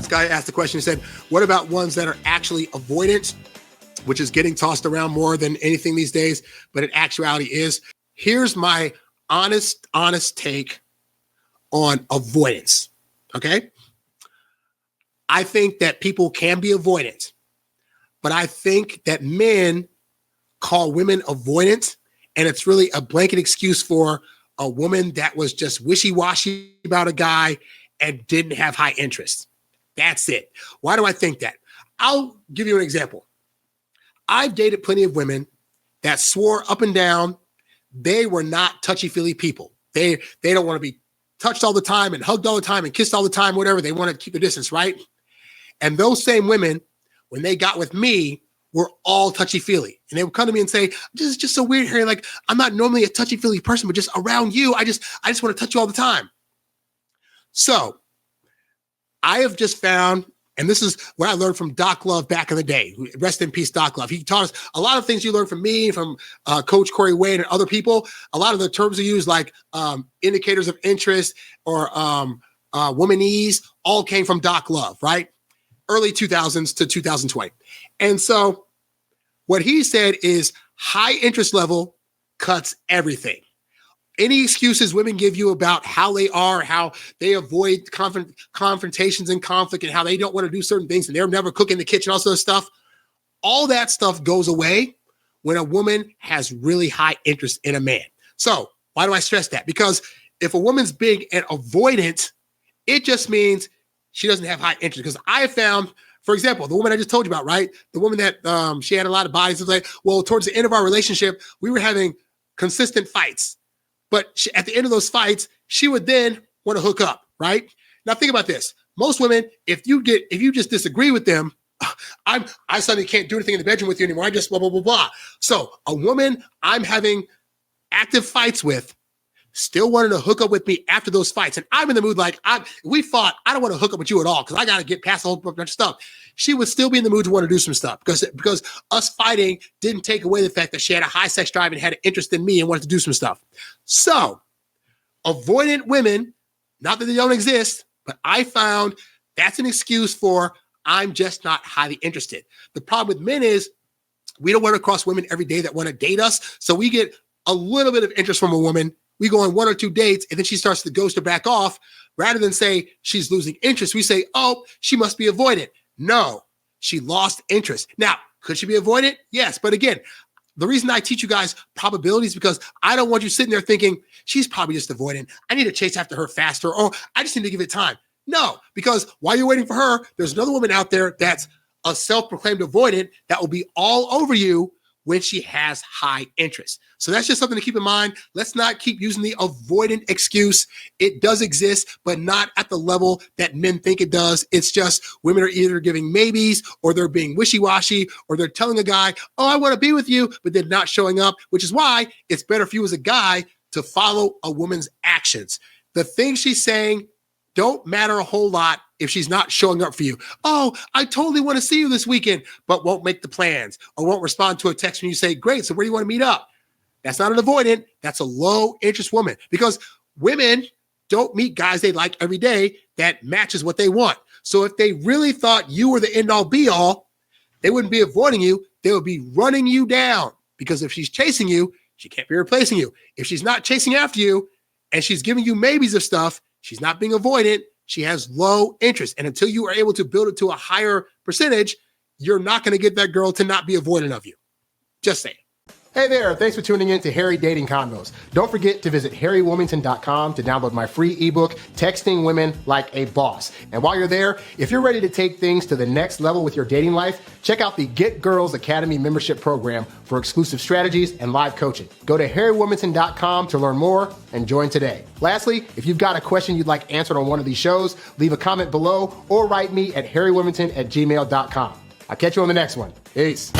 guy asked the question, he said, what about ones that are actually avoidant, which is getting tossed around more than anything these days, but in actuality is? Here's my honest take on avoidance, okay? I think that people can be avoidant, but I think that men call women avoidant, and it's really a blanket excuse for a woman that was just wishy-washy about a guy and didn't have high interest. That's it. Why do I think that? I'll give you an example. I've dated plenty of women that swore up and down they were not touchy-feely people. They don't want to be touched all the time and hugged all the time and kissed all the time, whatever. They want to keep their distance, right? And those same women, when they got with me, were all touchy-feely. And they would come to me and say, this is just so weird, Harry. Like, I'm not normally a touchy-feely person, but just around you, I just want to touch you all the time. So I have just found, and this is what I learned from Doc Love back in the day. Rest in peace, Doc Love. He taught us a lot of things you learned from me, from Coach Corey Wade and other people. A lot of the terms we use, like indicators of interest or womanese, all came from Doc Love, right? Early 2000s to 2020. And so what he said is high interest level cuts everything. Any excuses women give you about how they are, how they avoid confrontations and conflict, and how they don't want to do certain things, and they're never cooking in the kitchen, all sort of stuff, all that stuff goes away when a woman has really high interest in a man. So why do I stress that? Because if a woman's big and avoidant, it just means she doesn't have high interest. Because I have found, for example, the woman I just told you about, right? The woman that she had a lot of bodies. It's like, well, towards the end of our relationship, we were having consistent fights. But at the end of those fights, she would then want to hook up, right? Now think about this. Most women, if you just disagree with them, I suddenly can't do anything in the bedroom with you anymore. I just blah, blah, blah, blah. So a woman I'm having active fights with still wanted to hook up with me after those fights. And I'm in the mood like, we fought. I don't want to hook up with you at all because I got to get past a whole bunch of stuff. She would still be in the mood to want to do some stuff because us fighting didn't take away the fact that she had a high sex drive and had an interest in me and wanted to do some stuff. So avoidant women, not that they don't exist, but I found that's an excuse for I'm just not highly interested. The problem with men is we don't run across women every day that want to date us. So we get a little bit of interest from a woman. We go on one or two dates and then she starts to ghost or back off. Rather than say she's losing interest, we say, oh, she must be avoidant. No, she lost interest. Now, could she be avoidant? Yes. But again, the reason I teach you guys probabilities is because I don't want you sitting there thinking she's probably just avoidant. I need to chase after her faster, or I just need to give it time. No, because while you're waiting for her, there's another woman out there that's a self-proclaimed avoidant that will be all over you when she has high interest. So that's just something to keep in mind. Let's not keep using the avoidant excuse. It does exist, but not at the level that men think it does. It's just women are either giving maybes, or they're being wishy-washy, or they're telling a guy, oh, I want to be with you, but they're not showing up, which is why it's better for you as a guy to follow a woman's actions. The things she's saying don't matter a whole lot if she's not showing up for you. Oh, I totally want to see you this weekend, but won't make the plans or won't respond to a text when you say, great, so where do you want to meet up? That's not an avoidant. That's a low interest woman, because women don't meet guys they like every day that matches what they want. So if they really thought you were the end all be all, they wouldn't be avoiding you. They would be running you down, because if she's chasing you, she can't be replacing you. If she's not chasing after you and she's giving you maybes of stuff, she's not being avoidant. She has low interest. And until you are able to build it to a higher percentage, you're not going to get that girl to not be avoidant of you. Just saying. Hey there, thanks for tuning in to Harry Dating Convos. Don't forget to visit HarryWilmington.com to download my free ebook, Texting Women Like a Boss. And while you're there, if you're ready to take things to the next level with your dating life, check out the Get Girls Academy membership program for exclusive strategies and live coaching. Go to HarryWilmington.com to learn more and join today. Lastly, if you've got a question you'd like answered on one of these shows, leave a comment below or write me at HarryWilmington@gmail.com. I'll catch you on the next one. Peace.